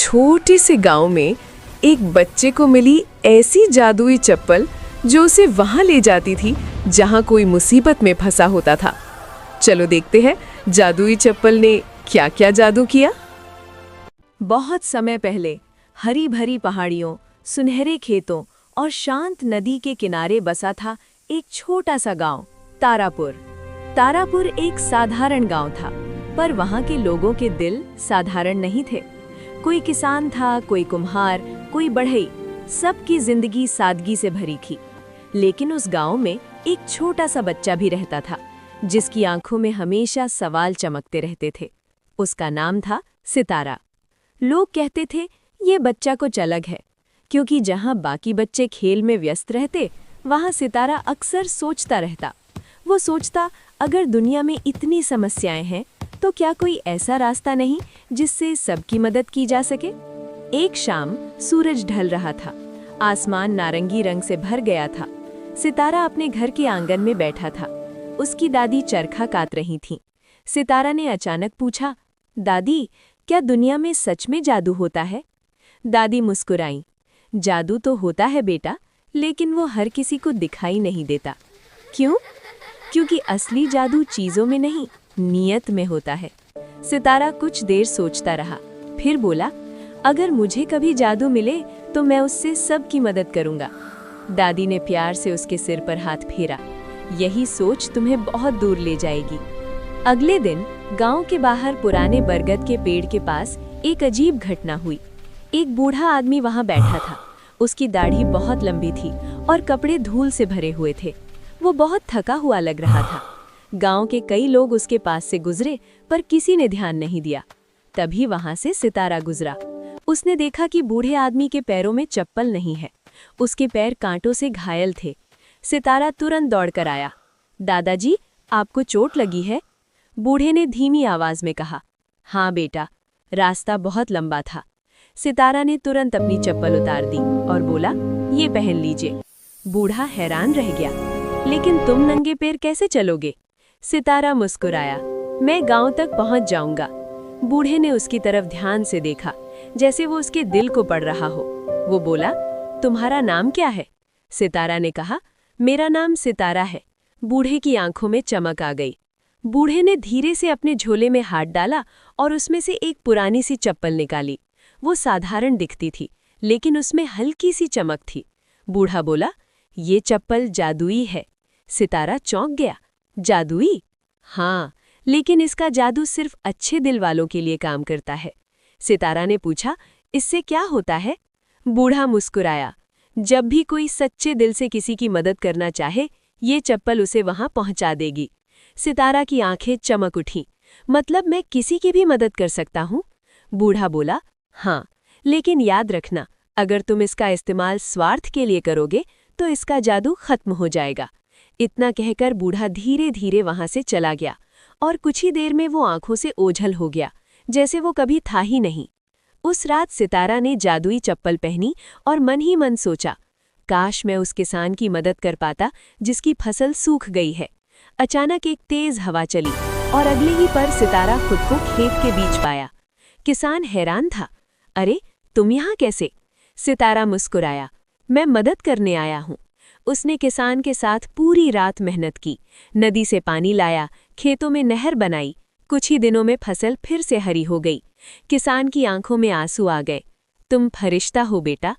छोटे से गांव में एक बच्चे को मिली ऐसी जादुई चप्पल जो उसे वहां ले जाती थी जहां कोई मुसीबत में फंसा होता था। चलो देखते हैं जादुई चप्पल ने क्या क्या जादू किया। बहुत समय पहले हरी भरी पहाड़ियों, सुनहरे खेतों और शांत नदी के किनारे बसा था एक छोटा सा गांव, तारापुर। तारापुर एक साधारण गांव था, पर वहां के लोगों के दिल साधारण नहीं थे। कोई किसान था, कोई कुम्हार, कोई बढ़ई, सबकी जिंदगी सादगी से भरी थी। लेकिन उस गांव में एक छोटा सा बच्चा भी रहता था, जिसकी आंखों में हमेशा सवाल चमकते रहते थे। उसका नाम था सितारा। लोग कहते थे ये बच्चा कुछ अलग है, क्योंकि जहां बाकी बच्चे खेल में व्यस्त रहते, वहां सितारा अक्सर सोचता रहता। वो सोचता, अगर दुनिया में इतनी समस्याएं हैं तो क्या कोई ऐसा रास्ता नहीं जिससे सबकी मदद की जा सके। एक शाम सूरज ढल रहा था, आसमान नारंगी रंग से भर गया था। सितारा अपने घर के आंगन में बैठा था। उसकी दादी चरखा काट रही थीं। सितारा ने अचानक पूछा, दादी, क्या दुनिया में सच में जादू होता है? दादी मुस्कुराई, जादू तो होता है बेटा, लेकिन वो हर किसी को दिखाई नहीं देता। क्यों? क्योंकि असली जादू चीजों में नहीं, नियत में होता है। सितारा कुछ देर सोचता रहा, फिर बोला, अगर मुझे कभी जादू मिले तो मैं उससे सबकी मदद करूंगा। दादी ने प्यार से उसके सिर पर हाथ फेरा, यही सोच तुम्हें बहुत दूर ले जाएगी। अगले दिन गांव के बाहर पुराने बरगद के पेड़ के पास एक अजीब घटना हुई। एक बूढ़ा आदमी वहां बैठा था। उसकी दाढ़ी बहुत लंबी थी और कपड़े धूल से भरे हुए थे। वो बहुत थका हुआ लग रहा था। गांव के कई लोग उसके पास से गुजरे, पर किसी ने ध्यान नहीं दिया। तभी वहां से सितारा गुजरा। उसने देखा कि बूढ़े आदमी के पैरों में चप्पल नहीं है। उसके पैर कांटों से घायल थे। सितारा तुरंत दौड़कर आया। दादाजी, आपको चोट लगी है? बूढ़े ने धीमी आवाज में कहा। हाँ बेटा, रास्ता बहुत लंबा था। सितारा ने तुरंत अपनी चप्पल उतार दी और बोला, ये पहन लीजिए। बूढ़ा हैरान रह गया, लेकिन तुम नंगे पैर कैसे चलोगे? सितारा मुस्कुराया, मैं गांव तक पहुंच जाऊंगा। बूढ़े ने उसकी तरफ ध्यान से देखा, जैसे वो उसके दिल को पढ़ रहा हो। वो बोला, तुम्हारा नाम क्या है? सितारा ने कहा, मेरा नाम सितारा है। बूढ़े की आंखों में चमक आ गई। बूढ़े ने धीरे से अपने झोले में हाथ डाला और उसमें से एक पुरानी सी चप्पल निकाली। वो साधारण दिखती थी, लेकिन उसमें हल्की सी चमक थी। बूढ़ा बोला, ये चप्पल जादुई है। सितारा चौंक गया, जादुई? हाँ, लेकिन इसका जादू सिर्फ अच्छे दिल वालों के लिए काम करता है। सितारा ने पूछा, इससे क्या होता है? बूढ़ा मुस्कुराया, जब भी कोई सच्चे दिल से किसी की मदद करना चाहे, ये चप्पल उसे वहां पहुंचा देगी। सितारा की आंखें चमक उठीं, मतलब मैं किसी की भी मदद कर सकता हूँ? बूढ़ा बोला, हाँ, लेकिन याद रखना, अगर तुम इसका इस्तेमाल स्वार्थ के लिए करोगे तो इसका जादू खत्म हो जाएगा। इतना कहकर बूढ़ा धीरे धीरे वहां से चला गया और कुछ ही देर में वो आंखों से ओझल हो गया, जैसे वो कभी था ही नहीं। उस रात सितारा ने जादुई चप्पल पहनी और मन ही मन सोचा, काश मैं उस किसान की मदद कर पाता जिसकी फसल सूख गई है। अचानक एक तेज हवा चली और अगले ही पल सितारा खुद को खेत के बीच पाया। किसान हैरान था, अरे तुम यहाँ कैसे? सितारा मुस्कुराया, मैं मदद करने आया हूँ। उसने किसान के साथ पूरी रात मेहनत की, नदी से पानी लाया, खेतों में नहर बनाई। कुछ ही दिनों में फसल फिर से हरी हो गई। किसान की आंखों में आंसू आ गए, तुम फरिश्ता हो बेटा।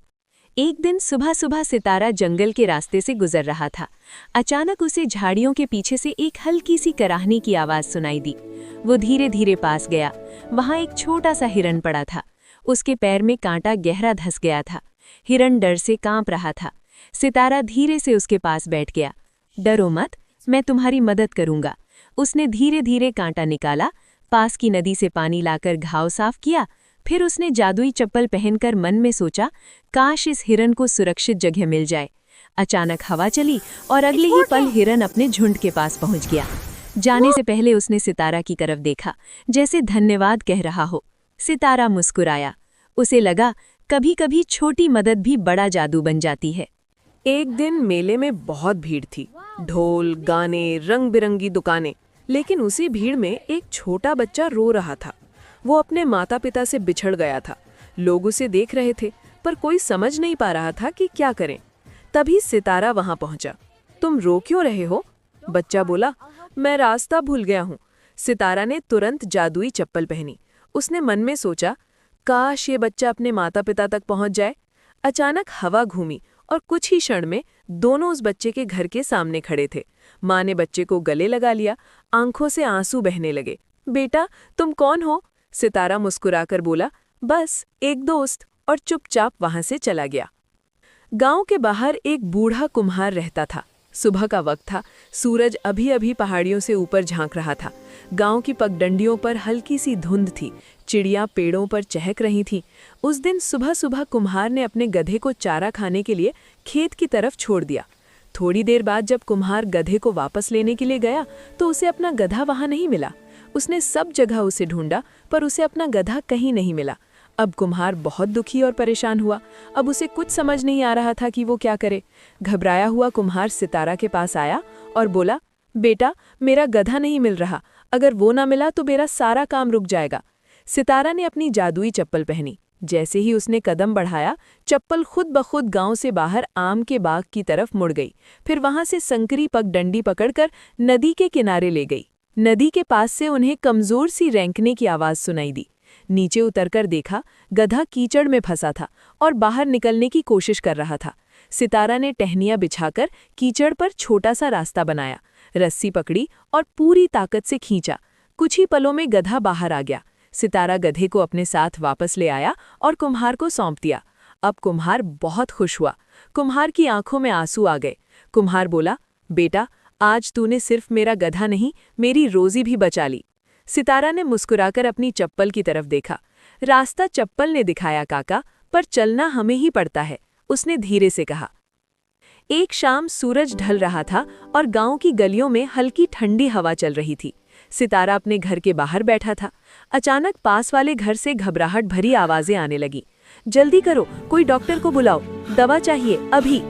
एक दिन सुबह सुबह सितारा जंगल के रास्ते से गुजर रहा था। अचानक उसे झाड़ियों के पीछे से एक हल्की सी कराहने की आवाज सुनाई दी। वो धीरे धीरे पास गया। वहां एक छोटा सा हिरन पड़ा था। उसके पैर में कांटा गहरा धंस गया था। हिरन डर से कांप रहा था। सितारा धीरे से उसके पास बैठ गया। डरो मत, मैं तुम्हारी मदद करूंगा। उसने धीरे धीरे कांटा निकाला, पास की नदी से पानी लाकर घाव साफ किया। फिर उसने जादुई चप्पल पहनकर मन में सोचा, काश इस हिरन को सुरक्षित जगह मिल जाए। अचानक हवा चली और अगले ही पल हिरन अपने झुंड के पास पहुंच गया। जाने से पहले उसने सितारा की तरफ देखा, जैसे धन्यवाद कह रहा हो। सितारा मुस्कुराया। उसे लगा, कभी कभी छोटी मदद भी बड़ा जादू बन जाती है। एक दिन मेले में बहुत भीड़ थी, ढोल, गाने, रंग बिरंगी दुकानें। लेकिन उसी भीड़ में एक छोटा बच्चा रो रहा था। वो अपने माता पिता से बिछड़ गया था, लोग उसे देख रहे थे, पर कोई समझ नहीं पा रहा था कि क्या करें। तभी सितारा वहां पहुंचा। तुम रो क्यों रहे हो? बच्चा बोला, मैं रास्ता भूल गया हूँ। सितारा ने तुरंत जादुई चप्पल पहनी। उसने मन में सोचा, काश ये बच्चा अपने माता पिता तक पहुंच जाए। अचानक हवा घूमी और कुछ ही क्षण में दोनों उस बच्चे के घर के सामने खड़े थे। माँ ने बच्चे को गले लगा लिया, आंखों से आंसू बहने लगे। बेटा, तुम कौन हो? सितारा मुस्कुराकर बोला, बस एक दोस्त, और चुपचाप वहां से चला गया। गांव के बाहर एक बूढ़ा कुम्हार रहता था। सुबह का वक्त था, सूरज अभी अभी पहाड़ियों से ऊपर झांक रहा था। गांव की पगडंडियों पर हल्की सी धुंध थी, चिड़िया पेड़ों पर चहक रही थीं। उस दिन सुबह सुबह कुम्हार ने अपने गधे को चारा खाने के लिए खेत की तरफ छोड़ दिया। थोड़ी देर बाद जब कुम्हार गधे को वापस लेने के लिए गया तो उसे अपना गधा वहां नहीं मिला। उसने सब जगह उसे ढूंढा, पर उसे अपना गधा कहीं नहीं मिला। अब कुम्हार बहुत दुखी और परेशान हुआ। अब उसे कुछ समझ नहीं आ रहा था कि वो क्या करे। घबराया हुआ कुम्हार सितारा के पास आया और बोला, बेटा, मेरा गधा नहीं मिल रहा। अगर वो ना मिला तो मेरा सारा काम रुक जाएगा। सितारा ने अपनी जादुई चप्पल पहनी। जैसे ही उसने कदम बढ़ाया, चप्पल खुद ब खुद गांव से बाहर आम के बाग की तरफ मुड़ गई। फिर वहां से संकरी पगडंडी पकड़कर नदी के किनारे ले गई। नदी के पास से उन्हें कमजोर सी रेंकने की आवाज सुनाई दी। नीचे उतरकर देखा, गधा कीचड़ में फंसा था और बाहर निकलने की कोशिश कर रहा था। सितारा ने टहनियां बिछाकर कीचड़ पर छोटा सा रास्ता बनाया, रस्सी पकड़ी और पूरी ताकत से खींचा। कुछ ही पलों में गधा बाहर आ गया। सितारा गधे को अपने साथ वापस ले आया और कुम्हार को सौंप दिया। अब कुम्हार बहुत खुश हुआ। कुम्हार की आंखों में आंसू आ गए। कुम्हार बोला, बेटा, आज तूने सिर्फ मेरा गधा नहीं, मेरी रोजी भी बचा ली। सितारा ने मुस्कुराकर अपनी चप्पल की तरफ देखा। रास्ता चप्पल ने दिखाया काका, पर चलना हमें ही पड़ता है, उसने धीरे से कहा। एक शाम सूरज ढल रहा था और गांव की गलियों में हल्की ठंडी हवा चल रही थी। सितारा अपने घर के बाहर बैठा था। अचानक पास वाले घर से घबराहट भरी आवाजें आने लगी। जल्दी करो, कोई डॉक्टर को बुलाओ, दवा चाहिए अभी।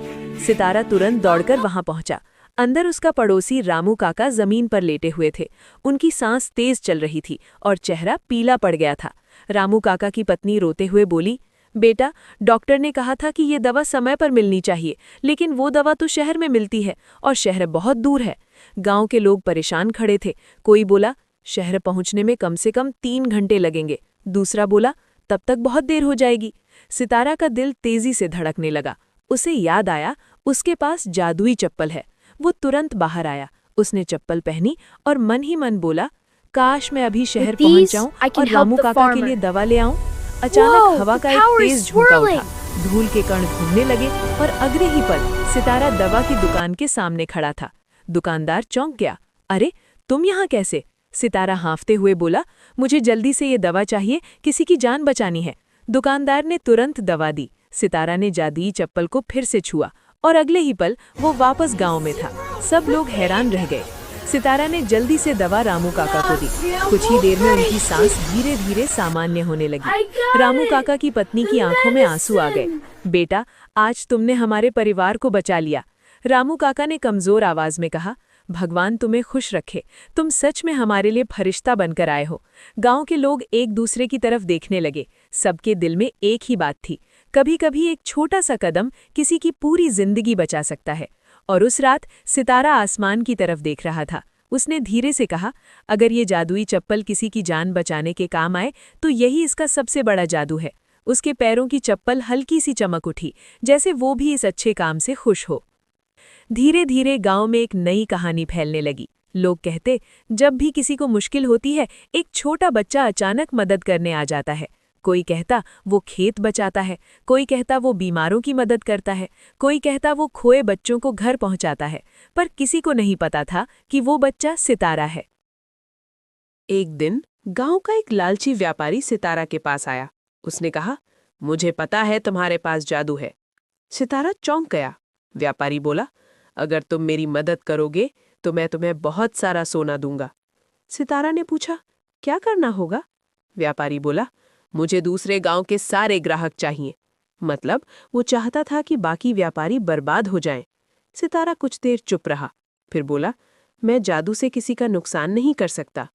सितारा तुरंत दौड़कर वहां पहुंचा। अंदर उसका पड़ोसी रामू काका जमीन पर लेटे हुए थे। उनकी सांस तेज चल रही थी और चेहरा पीला पड़ गया था। रामू काका की पत्नी रोते हुए बोली, बेटा, डॉक्टर ने कहा था कि ये दवा समय पर मिलनी चाहिए, लेकिन वो दवा तो शहर में मिलती है और शहर बहुत दूर है। गांव के लोग परेशान खड़े थे। कोई बोला, शहर पहुंचने में कम से कम 3 घंटे लगेंगे। दूसरा बोला, तब तक बहुत देर हो जाएगी। सितारा का दिल तेजी से धड़कने लगा। उसे याद आया, उसके पास जादुई चप्पल है। वो तुरंत बाहर आया। उसने चप्पल पहनी और मन ही मन बोला, काश मैं अभी शहर पहुंच जाऊं और रामू काका के लिए दवा ले आऊं। अचानक हवा का एक तेज झोंका उठा, धूल के कण घूमने लगे और अगले ही पल सितारा दवा की दुकान के सामने खड़ा था। दुकानदार चौंक गया। अरे, तुम यहाँ कैसे? सितारा हाँफते हुए बोला, मुझे जल्दी से ये दवा चाहिए, किसी की जान बचानी है। दुकानदार ने तुरंत दवा दी। सितारा ने जादुई चप्पल को फिर से छुआ और अगले ही पल वो वापस गांव में था। सब लोग हैरान रह गए। सितारा ने जल्दी से दवा रामू काका को दी। कुछ ही देर में उनकी सांस धीरे धीरे सामान्य होने लगी। रामू काका की पत्नी की आंखों में आंसू आ गए। बेटा, आज तुमने हमारे परिवार को बचा लिया। रामू काका ने कमजोर आवाज में कहा, भगवान तुम्हें खुश रखे, तुम सच में हमारे लिए फरिश्ता बनकर आए हो। गांव के लोग एक दूसरे की तरफ देखने लगे। सबके दिल में एक ही बात थी, कभी कभी एक छोटा सा कदम किसी की पूरी जिंदगी बचा सकता है। और उस रात सितारा आसमान की तरफ देख रहा था। उसने धीरे से कहा, अगर ये जादुई चप्पल किसी की जान बचाने के काम आए तो यही इसका सबसे बड़ा जादू है। उसके पैरों की चप्पल हल्की सी चमक उठी, जैसे वो भी इस अच्छे काम से खुश हो। धीरे धीरे गांव में एक नई कहानी फैलने लगी। लोग कहते, जब भी किसी को मुश्किल होती है, एक छोटा बच्चा अचानक मदद करने आ जाता है। कोई कहता वो खेत बचाता है, कोई कहता वो बीमारों की मदद करता है, कोई कहता वो खोए बच्चों को घर पहुंचाता है, पर किसी को नहीं पता था कि वो बच्चा सितारा है। एक दिन गांव का एक लालची व्यापारी सितारा के पास आया। उसने कहा, मुझे पता है तुम्हारे पास जादू है। सितारा चौंक गया। व्यापारी बोला, अगर तुम मेरी मदद करोगे तो मैं तुम्हें बहुत सारा सोना दूंगा। सितारा ने पूछा, क्या करना होगा? व्यापारी बोला, मुझे दूसरे गांव के सारे ग्राहक चाहिए। मतलब वो चाहता था कि बाकी व्यापारी बर्बाद हो जाएं। सितारा कुछ देर चुप रहा, फिर बोला, मैं जादू से किसी का नुकसान नहीं कर सकता।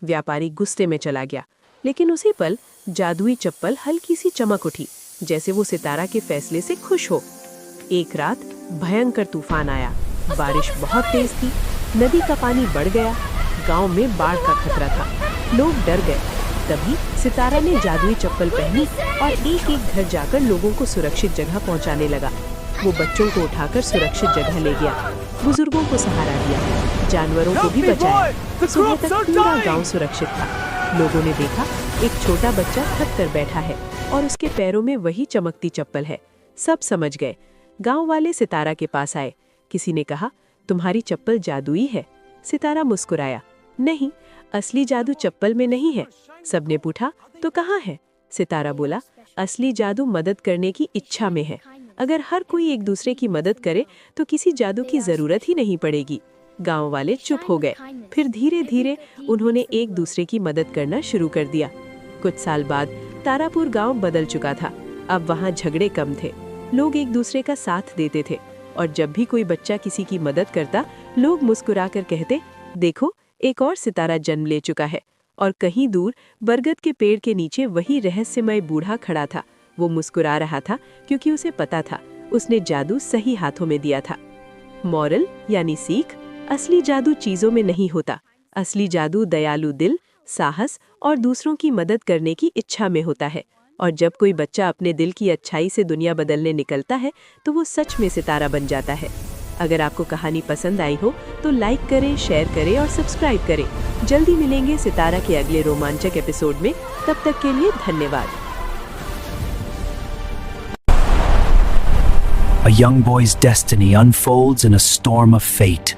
व्यापारी गुस्से में चला गया, लेकिन उसी पल जादुई चप्पल हल्की सी चमक उठी, जैसे वो सितारा के फैसले से खुश हो। एक रात भयंकर तूफान आया, बारिश बहुत तेज थी, नदी का पानी बढ़ गया, गांव में बाढ़ का खतरा था, लोग डर गए। तभी सितारा ने जादुई चप्पल पहनी और एक एक घर जाकर लोगों को सुरक्षित जगह पहुंचाने लगा। वो बच्चों को उठाकर सुरक्षित जगह ले गया, बुजुर्गों को सहारा दिया, जानवरों को भी बचाया। सुबह तक पूरा गांव सुरक्षित था। लोगों ने देखा एक छोटा बच्चा थक कर बैठा है और उसके पैरों में वही चमकती चप्पल है। सब समझ गए। गांव वाले सितारा के पास आए। किसी ने कहा, तुम्हारी चप्पल जादुई है। सितारा मुस्कुराया, नहीं, असली जादू चप्पल में नहीं है। सबने पूछा, तो कहाँ है? सितारा बोला, असली जादू मदद करने की इच्छा में है। अगर हर कोई एक दूसरे की मदद करे तो किसी जादू की जरूरत ही नहीं पड़ेगी। गांव वाले चुप हो गए। फिर धीरे धीरे उन्होंने एक दूसरे की मदद करना शुरू कर दिया। कुछ साल बाद तारापुर गांव बदल चुका था। अब वहां झगड़े कम थे, लोग एक दूसरे का साथ देते थे और जब भी कोई बच्चा किसी की मदद करता, लोग मुस्कुराकर कहते, देखो एक और सितारा जन्म ले चुका है। और कहीं दूर बरगद के पेड़ के नीचे वही रहस्यमय बूढ़ा खड़ा था। वो मुस्कुरा रहा था क्योंकि उसे पता था उसने जादू सही हाथों में दिया था। मॉरल यानी सीख, असली जादू चीजों में नहीं होता। असली जादू दयालु दिल, साहस और दूसरों की मदद करने की इच्छा में होता है। और जब कोई बच्चा अपने दिल की अच्छाई से दुनिया बदलने निकलता है तो वो सच में सितारा बन जाता है। अगर आपको कहानी पसंद आई हो तो लाइक करें, शेयर करें और सब्सक्राइब करें। जल्दी मिलेंगे सितारा के अगले रोमांचक एपिसोड में। तब तक के लिए धन्यवाद। A young boy's destiny unfolds in a storm of fate.